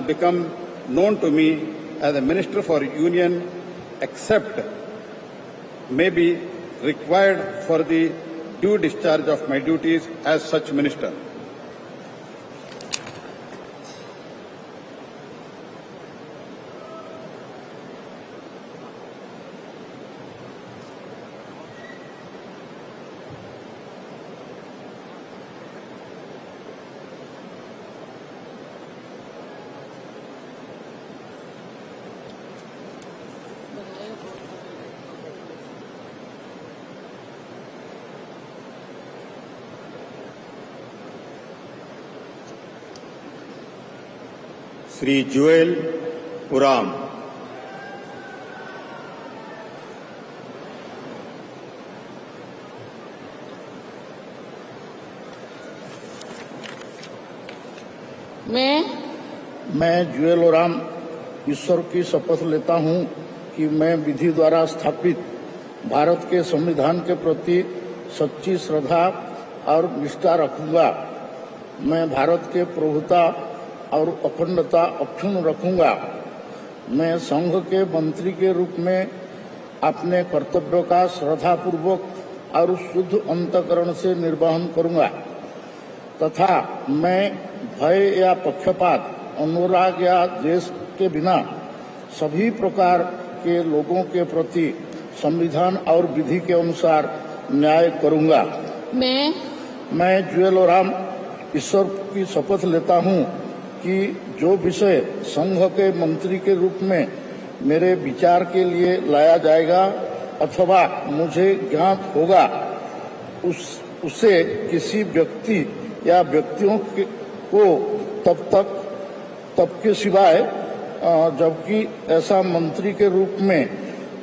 become known to me as a Minister for Union, except may be required for the due discharge of my duties as such Minister. Shri जुएल उराम। मैं जुएल उराम ईश्वर की शपथ लेता हूं कि मैं विधि द्वारा स्थापित भारत के संविधान के प्रति सच्ची श्रद्धा और निष्ठा रखूंगा। मैं भारत के प्रभुता और अखंडता अक्षुण्ण रखूंगा। मैं संघ के मंत्री के रूप में अपने कर्तव्यों का श्रद्धापूर्वक और शुद्ध अंतःकरण से निर्वहन करूंगा तथा मैं भय या पक्षपात, अनुराग या द्वेष के बिना सभी प्रकार के लोगों के प्रति संविधान और विधि के अनुसार न्याय करूंगा। मैं जुएल उराम ईश्वर की शपथ लेता हूं कि जो विषय संघ के मंत्री के रूप में मेरे विचार के लिए लाया जाएगा अथवा मुझे ज्ञात होगा उसे किसी व्यक्ति या व्यक्तियों को तब के सिवाय जबकि ऐसा मंत्री के रूप में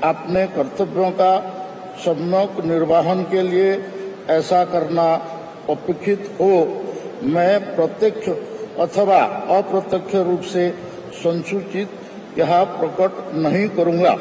अपने कर्तव्यों का सम्यक निर्वहन के लिए ऐसा करना अपेक्षित हो, मैं प्रत्यक्ष अथवा अप्रत्यक्ष रूप से संसूचित यह प्रकट नहीं करूंगा।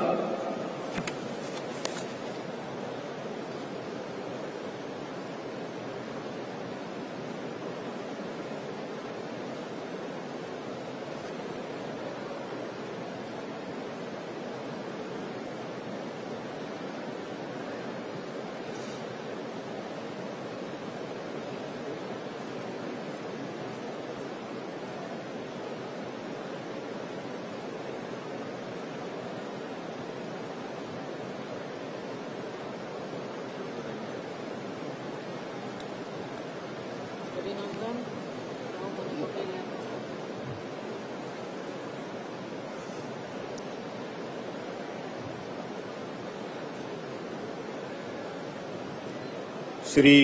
श्री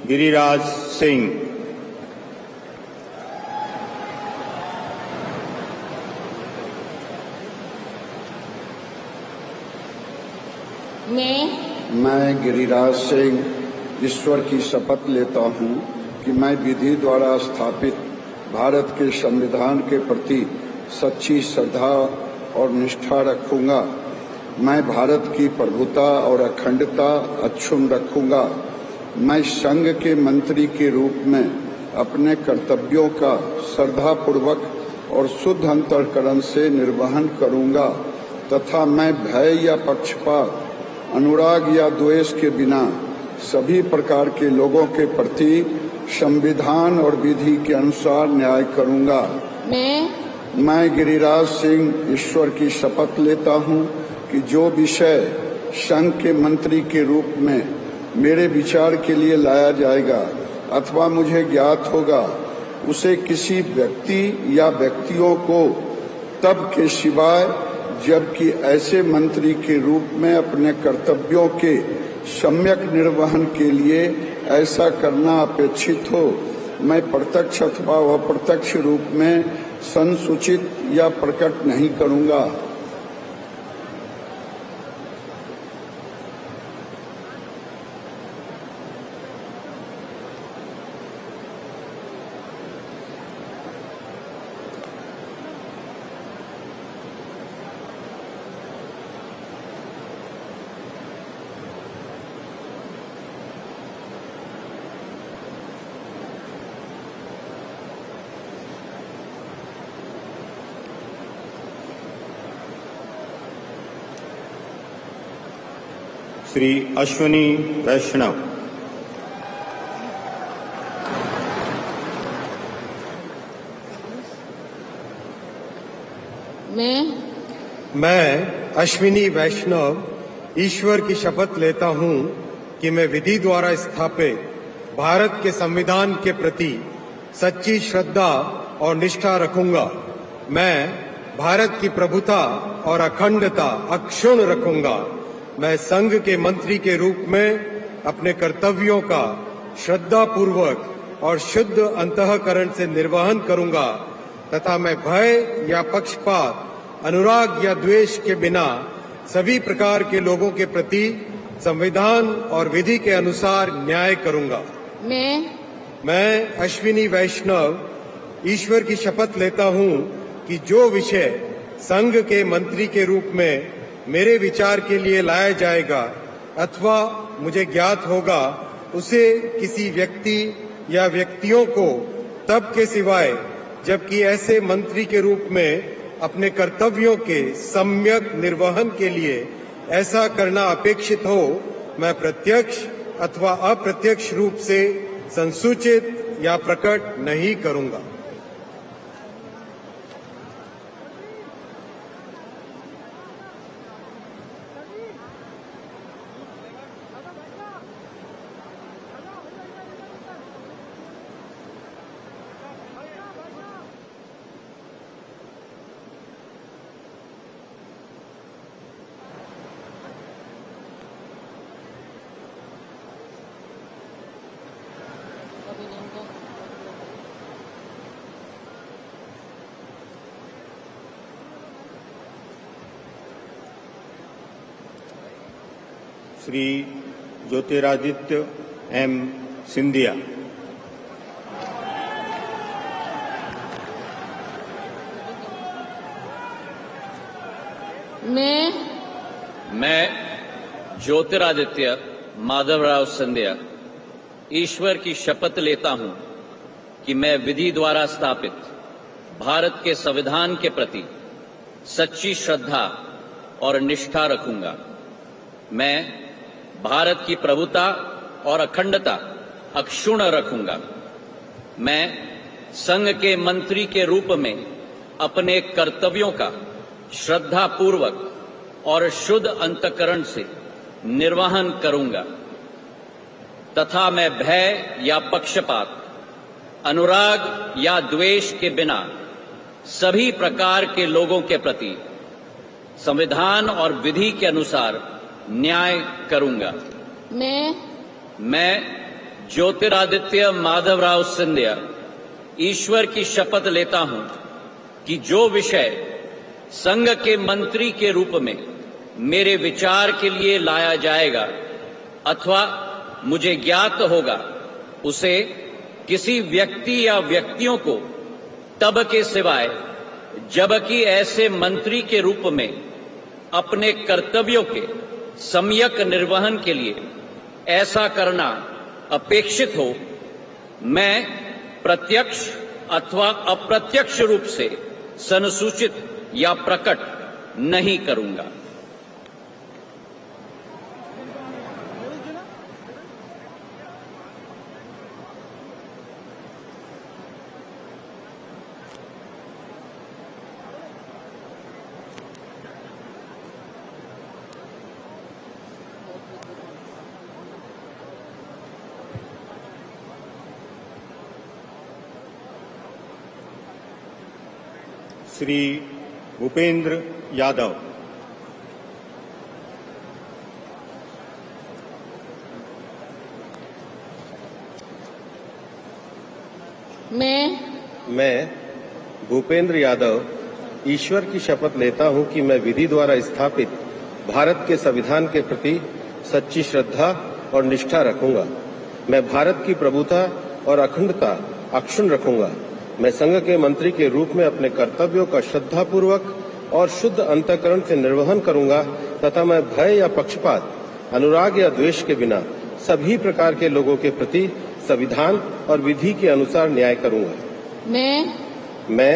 गिरिराज सिंह। मैं गिरिराज सिंह ईश्वर की शपथ लेता हूं कि मैं विधि द्वारा स्थापित भारत के संविधान के प्रति सच्ची श्रद्धा और निष्ठा रखूंगा। मैं भारत की प्रभुता और अखंडता अक्षुण्ण रखूंगा। मैं संघ के मंत्री के रूप में अपने कर्तव्यों का श्रद्धापूर्वक और शुद्ध अंतःकरण से निर्वहन करूंगा तथा मैं भय या पक्षपात, अनुराग या द्वेष के बिना सभी प्रकार के लोगों के प्रति संविधान और विधि के अनुसार न्याय करूंगा। मैं गिरिराज सिंह ईश्वर की शपथ लेता हूं कि जो विषय संघ के मंत्री के रूप में मेरे विचार के लिए लाया जाएगा अथवा मुझे ज्ञात होगा उसे किसी व्यक्ति या व्यक्तियों को तब के सिवाय जबकि ऐसे मंत्री के रूप में अपने कर्तव्यों के सम्यक निर्वहन के लिए ऐसा करना अपेक्षित हो, मैं प्रत्यक्ष अथवा अप्रत्यक्ष रूप में संसूचित या प्रकट नहीं करूंगा। श्री अश्विनी वैष्णव। मैं अश्विनी वैष्णव ईश्वर की शपथ लेता हूं कि मैं विधि द्वारा स्थापित भारत के संविधान के प्रति सच्ची श्रद्धा और निष्ठा रखूंगा। मैं भारत की प्रभुता और अखंडता अक्षुण्ण रखूंगा। मैं संघ के मंत्री के रूप में अपने कर्तव्यों का श्रद्धा पूर्वक और शुद्ध अंतःकरण से निर्वहन करूंगा तथा मैं भय या पक्षपात, अनुराग या द्वेष के बिना सभी प्रकार के लोगों के प्रति संविधान और विधि के अनुसार न्याय करूंगा। मैं अश्विनी वैष्णव ईश्वर की शपथ लेता हूं कि जो विषय संघ के मंत्री के रूप में मेरे विचार के लिए लाया जाएगा अथवा मुझे ज्ञात होगा, उसे किसी व्यक्ति या व्यक्तियों को तब के सिवाय जबकि ऐसे मंत्री के रूप में अपने कर्तव्यों के सम्यक निर्वहन के लिए ऐसा करना अपेक्षित हो, मैं प्रत्यक्ष अथवा अप्रत्यक्ष रूप से संसूचित या प्रकट नहीं करूंगा। श्री ज्योतिरादित्य एम सिंधिया। मैं ज्योतिरादित्य माधवराव सिंधिया ईश्वर की शपथ लेता हूं कि मैं विधि द्वारा स्थापित भारत के संविधान के प्रति सच्ची श्रद्धा और निष्ठा रखूंगा। मैं भारत की प्रभुता और अखंडता अक्षुण्ण रखूंगा। मैं संघ के मंत्री के रूप में अपने कर्तव्यों का श्रद्धा पूर्वक और शुद्ध अंतःकरण से निर्वहन करूंगा तथा मैं भय या पक्षपात, अनुराग या द्वेष के बिना सभी प्रकार के लोगों के प्रति संविधान और विधि के अनुसार न्याय करूंगा। मैं ज्योतिरादित्य माधवराव सिंधिया ईश्वर की शपथ लेता हूं कि जो विषय संघ के मंत्री के रूप में मेरे विचार के लिए लाया जाएगा अथवा मुझे ज्ञात होगा, उसे किसी व्यक्ति या व्यक्तियों को तब के सिवाय जबकि ऐसे मंत्री के रूप में अपने कर्तव्यों के सम्यक निर्वहन के लिए ऐसा करना अपेक्षित हो, मैं प्रत्यक्ष अथवा अप्रत्यक्ष रूप से संसूचित या प्रकट नहीं करूंगा। श्री भूपेंद्र यादव। मैं भूपेंद्र यादव ईश्वर की शपथ लेता हूं कि मैं विधि द्वारा स्थापित भारत के संविधान के प्रति सच्ची श्रद्धा और निष्ठा रखूंगा। मैं भारत की प्रभुता और अखंडता अक्षुण्ण रखूंगा। मैं संघ के मंत्री के रूप में अपने कर्तव्यों का श्रद्धापूर्वक और शुद्ध अंतःकरण से निर्वहन करूंगा तथा मैं भय या पक्षपात, अनुराग या द्वेष के बिना सभी प्रकार के लोगों के प्रति संविधान और विधि के अनुसार न्याय करूंगा। मैं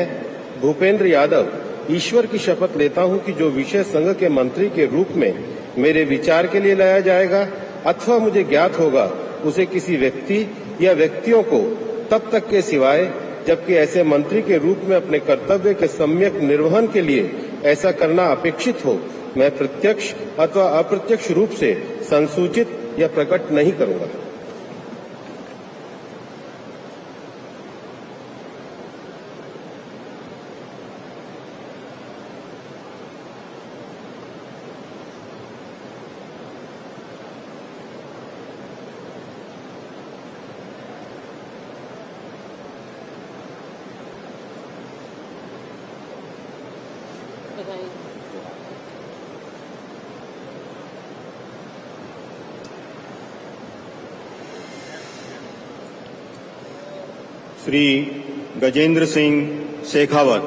भूपेंद्र यादव ईश्वर की शपथ लेता हूं कि जो विषय संघ के मंत्री के रूप में मेरे विचार के लिए लाया जाएगा अथवा मुझे ज्ञात होगा उसे किसी व्यक्ति या व्यक्तियों को तब तक के सिवाय जबकि ऐसे मंत्री के रूप में अपने कर्तव्य के सम्यक निर्वहन के लिए ऐसा करना अपेक्षित हो मैं प्रत्यक्ष अथवा अप्रत्यक्ष रूप से संसूचित या प्रकट नहीं करूंगा। श्री गजेंद्र सिंह शेखावत।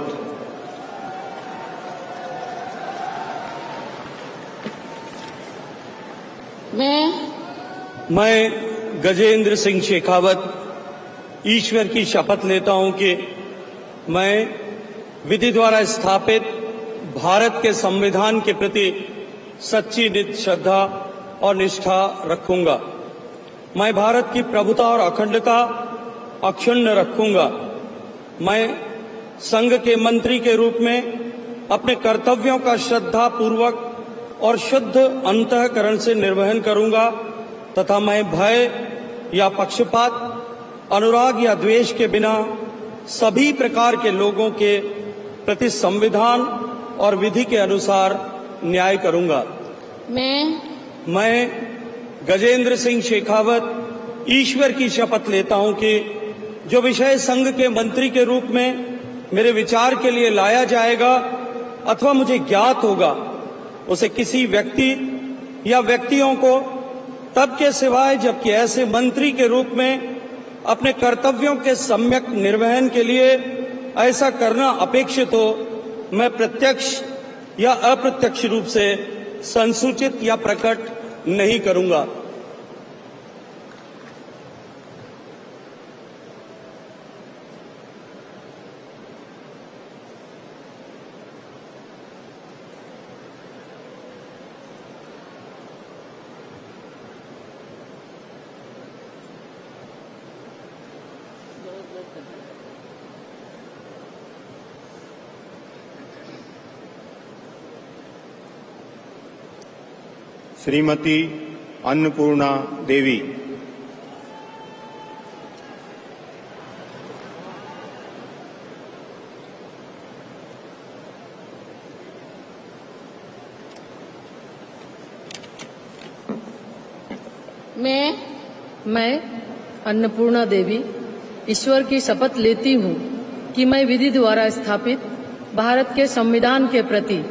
मैं गजेंद्र सिंह शेखावत ईश्वर की शपथ लेता हूं कि मैं विधि द्वारा स्थापित भारत के संविधान के प्रति सच्ची निज श्रद्धा और निष्ठा रखूंगा। मैं भारत की प्रभुता और अखंडता अक्षुण्ण रखूंगा। मैं संघ के मंत्री के रूप में अपने कर्तव्यों का श्रद्धा पूर्वक और शुद्ध अंतःकरण से निर्वहन करूंगा तथा मैं भय या पक्षपात, अनुराग या द्वेष के बिना सभी प्रकार के लोगों के प्रति संविधान और विधि के अनुसार न्याय करूंगा। मैं गजेंद्र सिंह शेखावत ईश्वर की शपथ लेता हूं कि जो विषय संघ के मंत्री के रूप में मेरे विचार के लिए लाया जाएगा अथवा मुझे ज्ञात होगा उसे किसी व्यक्ति या व्यक्तियों को तब के सिवाय जबकि ऐसे मंत्री के रूप में अपने कर्तव्यों के सम्यक निर्वहन के लिए ऐसा करना अपेक्षित हो मैं प्रत्यक्ष या अप्रत्यक्ष रूप से संसूचित या प्रकट नहीं करूंगा। श्रीमती अन्नपूर्णा देवी। मैं अन्नपूर्णा देवी ईश्वर की शपथ लेती हूँ कि मैं विधि द्वारा स्थापित भारत के संविधान के प्रति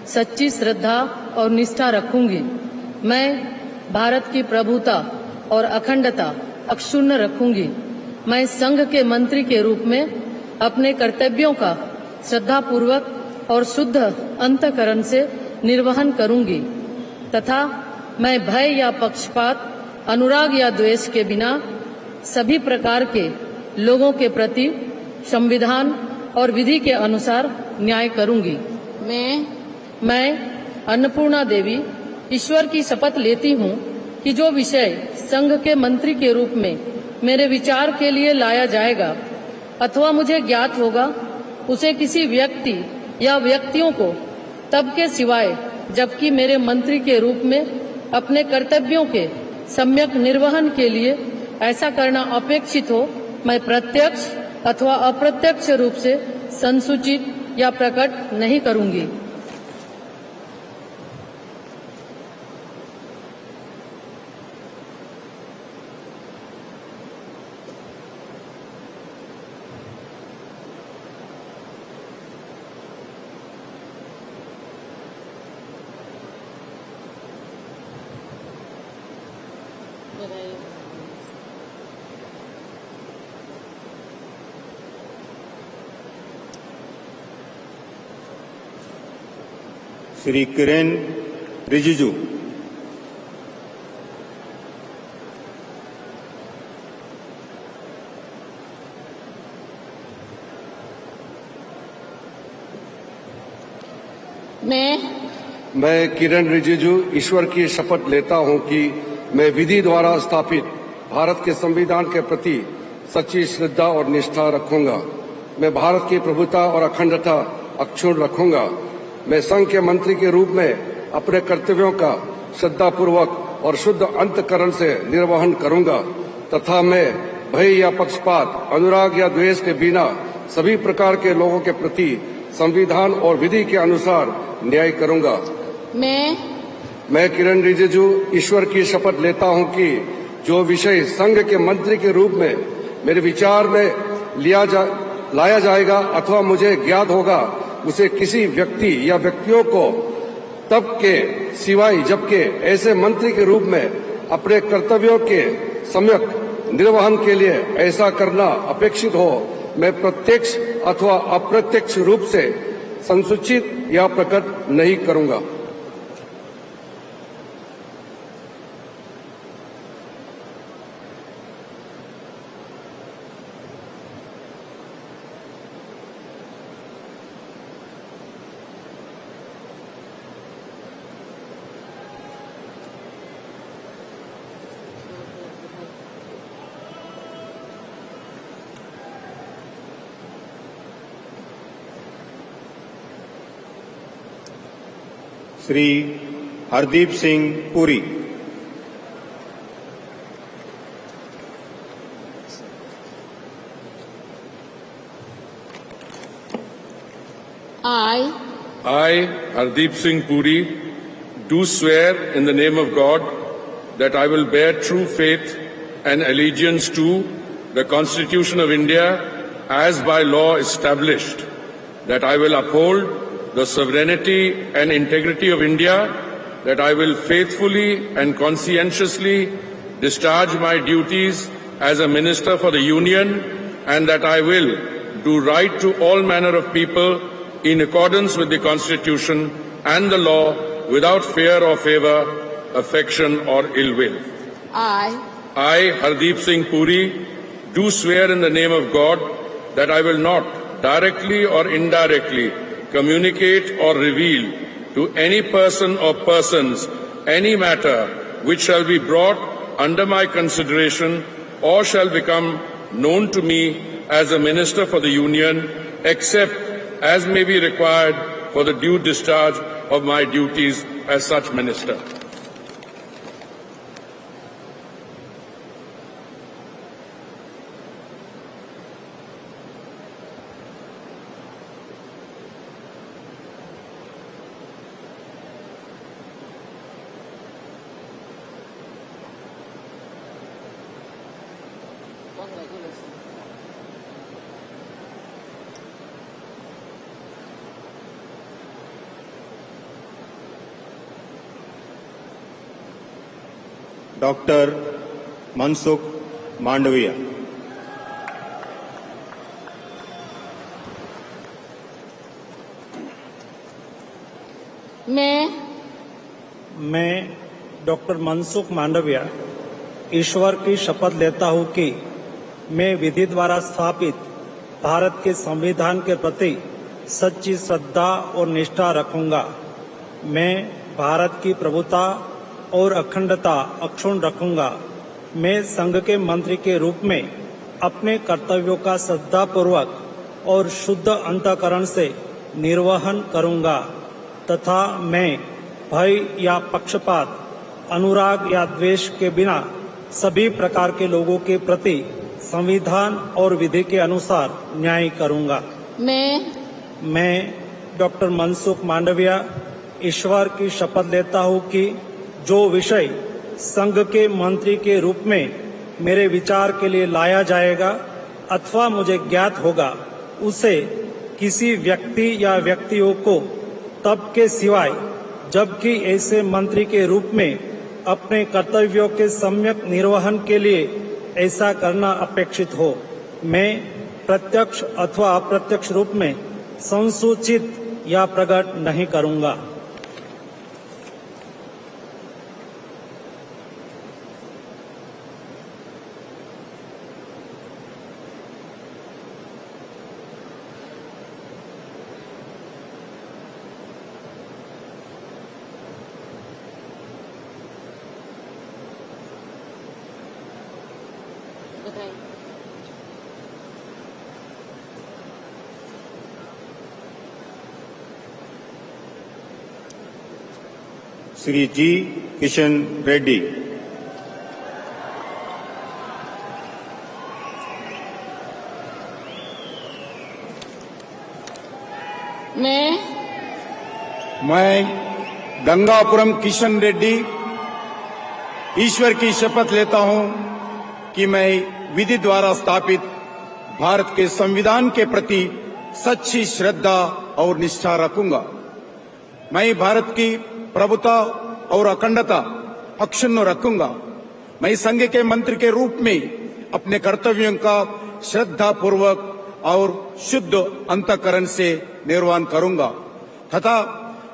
सच्ची श्रद्धा और निष्ठा रखूंगी। मैं भारत की प्रभुता और अखंडता अक्षुण्ण रखूंगी। मैं संघ के मंत्री के रूप में अपने कर्तव्यों का श्रद्धापूर्वक और शुद्ध अंतःकरण से निर्वहन करूंगी तथा मैं भय या पक्षपात, अनुराग या द्वेष के बिना सभी प्रकार के लोगों के प्रति संविधान और विधि के अनुसार न्याय करूंगी। मैं अन्नपूर्णा देवी ईश्वर की शपथ लेती हूँ कि जो विषय संघ के मंत्री के रूप में मेरे विचार के लिए लाया जाएगा अथवा मुझे ज्ञात होगा उसे किसी व्यक्ति या व्यक्तियों को तब के सिवाय जबकि मेरे मंत्री के रूप में अपने कर्तव्यों के सम्यक निर्वहन के लिए ऐसा करना अपेक्षित हो मैं प्रत्यक्ष अथवा अप्रत्यक्ष रूप से संसूचित या प्रकट नहीं करूंगी। श्री किरेन रिजिजू। मैं किरण रिजिजू ईश्वर की शपथ लेता हूं कि मैं विधि द्वारा स्थापित भारत के संविधान के प्रति सच्ची श्रद्धा और निष्ठा रखूंगा। मैं भारत की प्रभुता और अखंडता अक्षुण्ण रखूंगा। मैं संघ के मंत्री के रूप में अपने कर्तव्यों का श्रद्धापूर्वक और शुद्ध अंतःकरण से निर्वहन करूंगा तथा मैं भय या पक्षपात, अनुराग या द्वेष के बिना सभी प्रकार के लोगों के प्रति संविधान और विधि के अनुसार न्याय करूंगा। मैं किरण रिजिजू ईश्वर की शपथ लेता हूं कि जो विषय संघ के मंत्री के रूप में मेरे विचार में लाया जाएगा अथवा मुझे ज्ञात होगा उसे किसी व्यक्ति या व्यक्तियों को तब के सिवाय जबकि ऐसे मंत्री के रूप में अपने कर्तव्यों के सम्यक निर्वहन के लिए ऐसा करना अपेक्षित हो, मैं प्रत्यक्ष अथवा अप्रत्यक्ष रूप से संसूचित या प्रकट नहीं करूंगा। Shri Hardeep Singh Puri. I, Hardeep Singh Puri, do swear in the name of God that I will bear true faith and allegiance to the Constitution of India as by law established, that I will uphold the sovereignty and integrity of India, that I will faithfully and conscientiously discharge my duties as a Minister for the Union, and that I will do right to all manner of people in accordance with the Constitution and the law without fear or favour, affection or ill will. I, Hardeep Singh Puri, do swear in the name of God that I will not directly or indirectly communicate or reveal to any person or persons any matter which shall be brought under my consideration or shall become known to me as a Minister for the Union, except as may be required for the due discharge of my duties as such Minister. Doctor Mansukh Mandaviya. मैं doctor Mansukh Mandaviya ईश्वर की शपथ लेता हूं कि मैं विधि द्वारा स्थापित भारत के संविधान के प्रति सच्ची श्रद्धा और निष्ठा रखूंगा। मैं भारत की प्रभुता और अखंडता अक्षुण्ण रखूंगा। मैं संघ के मंत्री के रूप में अपने कर्तव्यों का श्रद्धापूर्वक और शुद्ध अंतःकरण से निर्वहन करूंगा तथा मैं भय या पक्षपात, अनुराग या द्वेष के बिना सभी प्रकार के लोगों के प्रति संविधान और विधि के अनुसार न्याय करूंगा। मैं डॉक्टर मनसुख मांडविया ईश्वर की शपथ लेता हूं कि जो विषय संघ के मंत्री के रूप में मेरे विचार के लिए लाया जाएगा अथवा मुझे ज्ञात होगा उसे किसी व्यक्ति या व्यक्तियों को तब के सिवाय जबकि ऐसे मंत्री के रूप में अपने कर्तव्यों के सम्यक निर्वहन के लिए ऐसा करना अपेक्षित हो, मैं प्रत्यक्ष अथवा अप्रत्यक्ष रूप में संसूचित या प्रकट नहीं करूंगा। बधाई। श्री जी किशन रेड्डी। मैं गंगापुरम किशन रेड्डी ईश्वर की शपथ लेता हूं कि मैं विधि द्वारा स्थापित भारत के संविधान के प्रति सच्ची श्रद्धा और निष्ठा रखूंगा। मैं भारत की प्रभुता और अखंडता अक्षुण्ण रखूंगा। मैं संघ के मंत्री के रूप में अपने कर्तव्यों का श्रद्धा पूर्वक और शुद्ध अंतःकरण से निर्वहन करूंगा तथा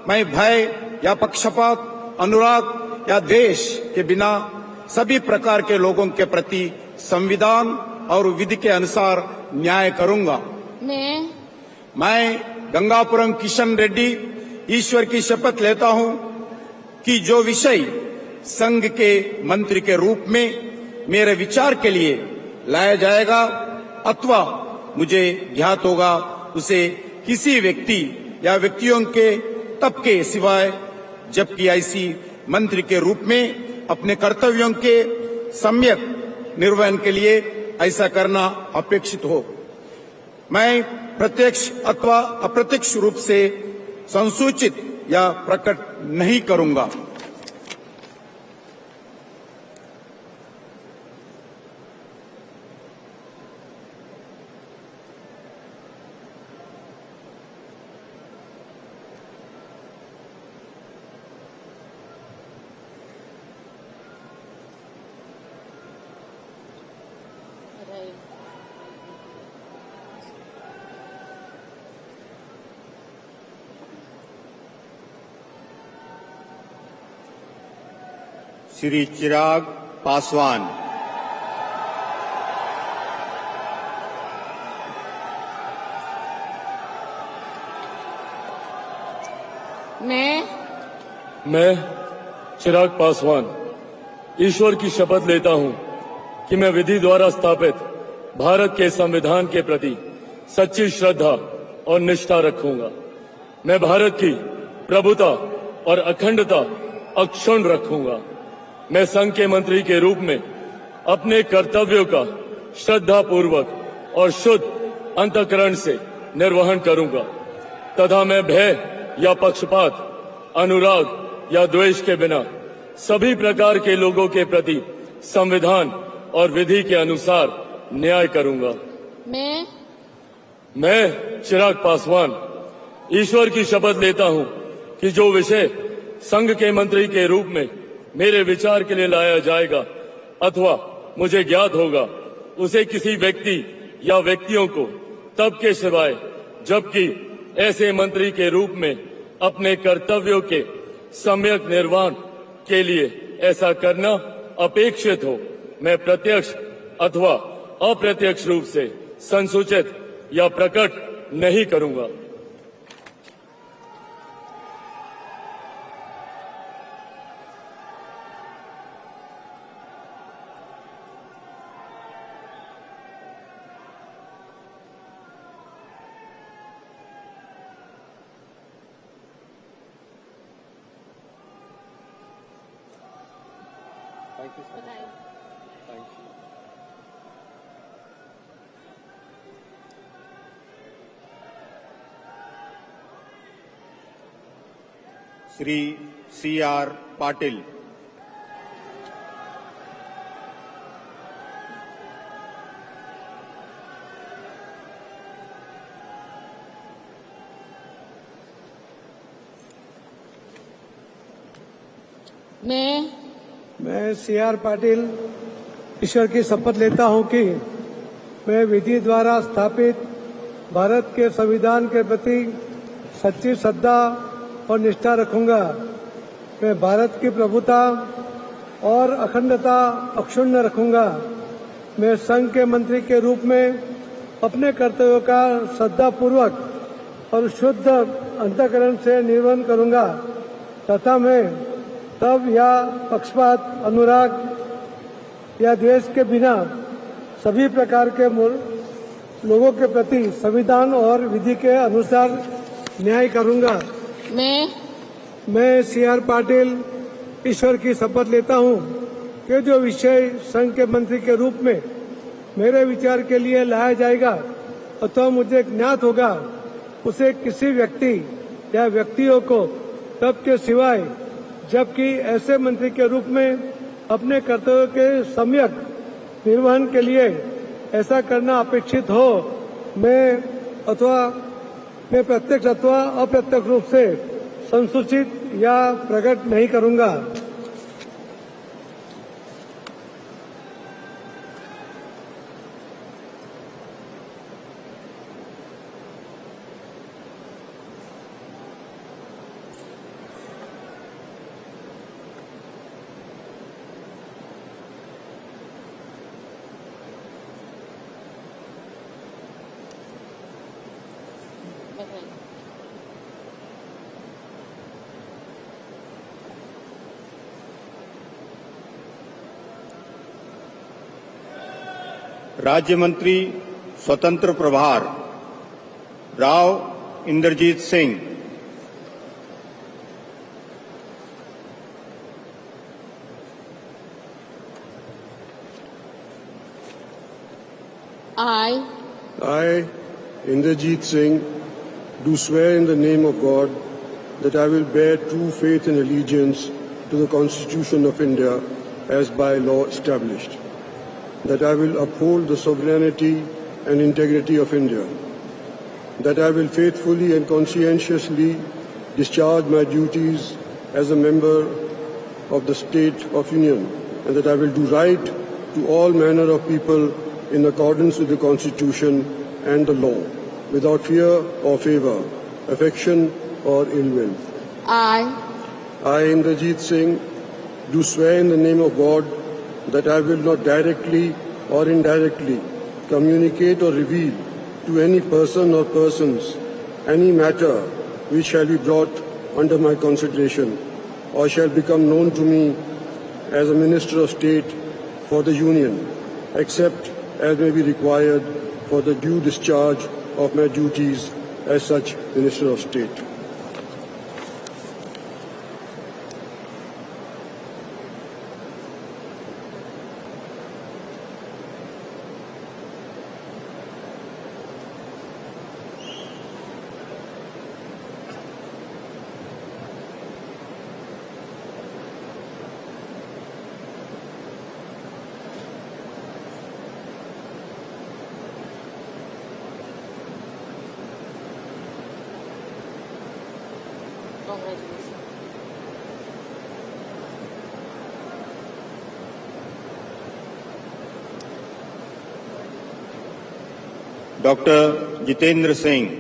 मैं भय या पक्षपात, अनुराग या द्वेष के बिना सभी प्रकार के लोगों के प्रति संविधान और विधि के अनुसार न्याय करूंगा। मैं गंगापुरम किशन रेड्डी ईश्वर की शपथ लेता हूं कि जो विषय संघ के मंत्री के रूप में मेरे विचार के लिए लाया जाएगा अथवा मुझे ज्ञात होगा उसे किसी व्यक्ति या व्यक्तियों के तब के सिवाय जबकि ऐसी मंत्री के रूप में अपने कर्तव्यों के सम्यक निर्वहन के लिए ऐसा करना अपेक्षित हो। मैं प्रत्यक्ष अथवा अप्रत्यक्ष रूप से संसूचित या प्रकट नहीं करूंगा। श्री चिराग पासवान। मैं चिराग पासवान ईश्वर की शपथ लेता हूं कि मैं विधि द्वारा स्थापित भारत के संविधान के प्रति सच्ची श्रद्धा और निष्ठा रखूंगा। मैं भारत की प्रभुता और अखंडता अक्षुण्ण रखूंगा। मैं संघ के मंत्री के रूप में अपने कर्तव्यों का श्रद्धा पूर्वक और शुद्ध अंतःकरण से निर्वहन करूंगा तथा मैं भय या पक्षपात, अनुराग या द्वेष के बिना सभी प्रकार के लोगों के प्रति संविधान और विधि के अनुसार न्याय करूंगा। मैं चिराग पासवान ईश्वर की शपथ लेता हूं कि जो विषय संघ के मंत्री के रूप में मेरे विचार के लिए लाया जाएगा अथवा मुझे ज्ञात होगा उसे किसी व्यक्ति या व्यक्तियों को तब के सिवाय जबकि ऐसे मंत्री के रूप में अपने कर्तव्यों के सम्यक निर्वहन के लिए ऐसा करना अपेक्षित हो, मैं प्रत्यक्ष अथवा अप्रत्यक्ष रूप से संसूचित या प्रकट नहीं करूंगा। श्री C.R. पाटिल। मैं C.R. पाटिल ईश्वर की शपथ लेता हूं कि मैं विधि द्वारा स्थापित भारत के संविधान के प्रति सच्ची श्रद्धा और निष्ठा रखूंगा। मैं भारत की प्रभुता और अखंडता अक्षुण्ण रखूंगा। मैं संघ के मंत्री के रूप में अपने कर्तव्यों का श्रद्धापूर्वक और शुद्ध अंतःकरण से निर्वहन करूंगा तथा मैं तब या पक्षपात, अनुराग या द्वेष के बिना सभी प्रकार के लोगों के प्रति संविधान और विधि के अनुसार न्याय करूंगा। मैं CR पाटिल ईश्वर की शपथ लेता हूं कि जो विषय संघ के मंत्री के रूप में मेरे विचार के लिए लाया जाएगा अथवा मुझे ज्ञात होगा, उसे किसी व्यक्ति या व्यक्तियों को तब के सिवाय जबकि ऐसे मंत्री के रूप में अपने कर्तव्य के सम्यक निर्वहन के लिए ऐसा करना अपेक्षित हो, मैं प्रत्यक्ष अथवा अप्रत्यक्ष रूप से संसूचित या प्रकट नहीं करूंगा। राज्य मंत्री स्वतंत्र प्रभार Rao Inderjeet Singh. I, Inderjeet Singh, do swear in the name of God that I will bear true faith and allegiance to the Constitution of India as by law established, that I will uphold the sovereignty and integrity of India, that I will faithfully and conscientiously discharge my duties as a member of the State of Union, and that I will do right to all manner of people in accordance with the Constitution and the law, without fear or favour, affection or ill will. I, Inderjeet Singh, do swear in the name of God that I will not directly or indirectly communicate or reveal to any person or persons any matter which shall be brought under my consideration or shall become known to me as a Minister of State for the Union, except as may be required for the due discharge of my duties as such Minister of State. Doctor Jitendra Singh.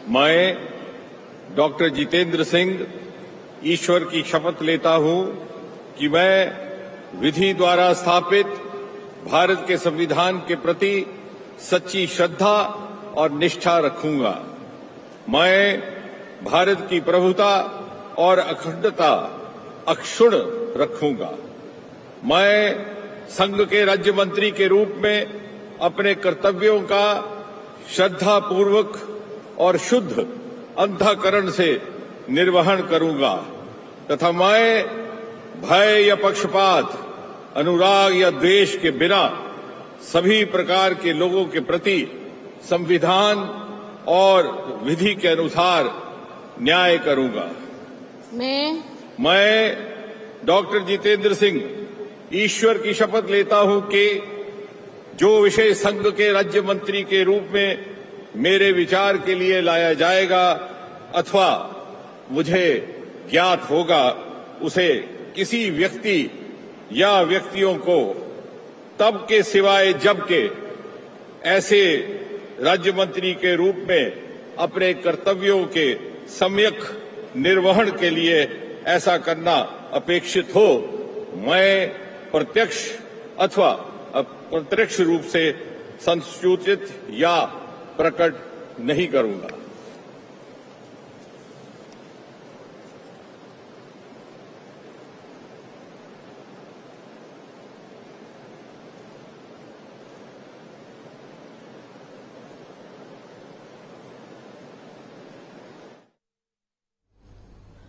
मैं doctor Jitendra Singh ईश्वर की शपथ लेता हूं कि मैं विधि द्वारा स्थापित भारत के संविधान के प्रति सच्ची श्रद्धा और निष्ठा रखूंगा। मैं भारत की प्रभुता और अखंडता अक्षुण्ण रखूंगा। मैं संघ के राज्य मंत्री के रूप में अपने कर्तव्यों का श्रद्धापूर्वक और शुद्ध अंतःकरण से निर्वहन करूंगा तथा मैं भय या पक्षपात, अनुराग या द्वेष के बिना सभी प्रकार के लोगों के प्रति संविधान और विधि के अनुसार न्याय करूंगा। मैं डॉक्टर जितेंद्र सिंह ईश्वर की शपथ लेता हूं कि जो विषय संघ के राज्य मंत्री के रूप में मेरे विचार के लिए लाया जाएगा अथवा मुझे ज्ञात होगा, उसे किसी व्यक्ति या व्यक्तियों को तब के सिवाय जबकि ऐसे राज्य मंत्री के रूप में अपने कर्तव्यों के सम्यक निर्वहन के लिए ऐसा करना अपेक्षित हो, मैं प्रत्यक्ष अथवा अप्रत्यक्ष रूप से संसूचित या प्रकट नहीं करूंगा।